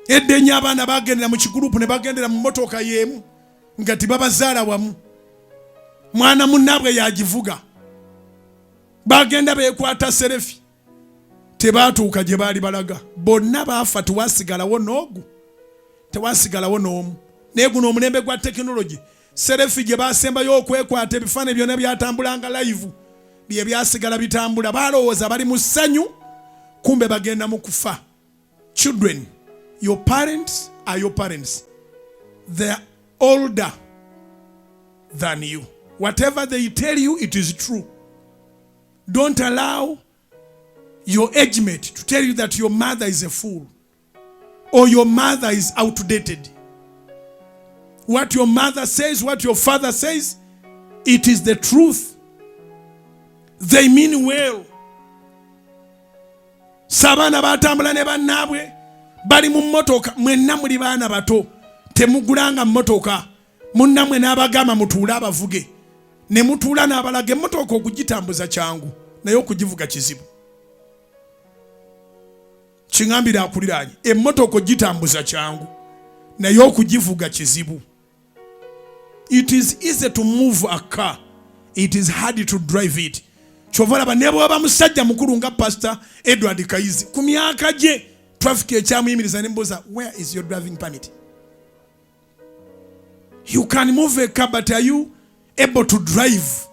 Edde abaana bagendera mu kigulupu ne bagendera mu mmotoka y'emu nga tibabazaala wamu. Mwana munnabwe yagivuga. Bagenda beekwata serefi. Tebaatuuka gye baali balaga. Bonna baafa tewasigalawo n'ogu. Tewasigalawo n'omu. Naye guno omulembe gwa tekinologi. Serefi gye baasembayo okwekwata ebifaananyi byonna byatambulanga live. Bye byasigala bitambula. Balowooza bali mu ssanyu. Kumbe bagenda mu kufa. Children, your parents are your parents. They are older than you. Whatever they tell you, it is true. Don't allow your age mate to tell you that your mother is a fool or your mother is outdated. What your mother says, what your father says, it is the truth. They mean well. Sabana batambula ne bannabwe bali mu mmotoka, mwenna muli baana bato temugulanga mmotoka, munnamwe n'abagamba mutuule abavuge, ne mutuula n'abalaga emmotoka okugitambuza kyangu naye okugivuga kizibu. Kingambira akuliranye emmotoka ogitambuza kyangu naye okugivuga kizibu. It is easy to move a car, it is hard to drive it. Chovala ne bwaba musajja mukulu nga Pastor Edward Kayizi ku myaka gye traffic ekyamuyimiriza ne mbuza, where is your driving permit? You can move a car, but are you able to drive?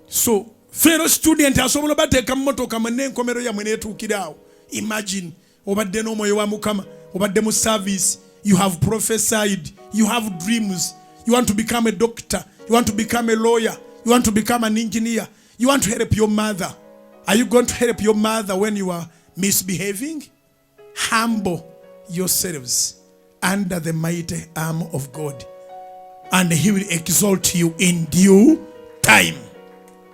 So fellow student asobola bateeka mmotoka mwene enkomero ya mwene etuukirawo. Imagine obadde n'omwoyo wa Mukama, obadde mu service, you have prophesied, you have dreams, you want to become a doctor, you want to become a lawyer, you want to become an engineer, you want to help your mother. Are you going to help your mother when you are misbehaving? Humble yourselves under the mighty arm of God, and He will exalt you in due time.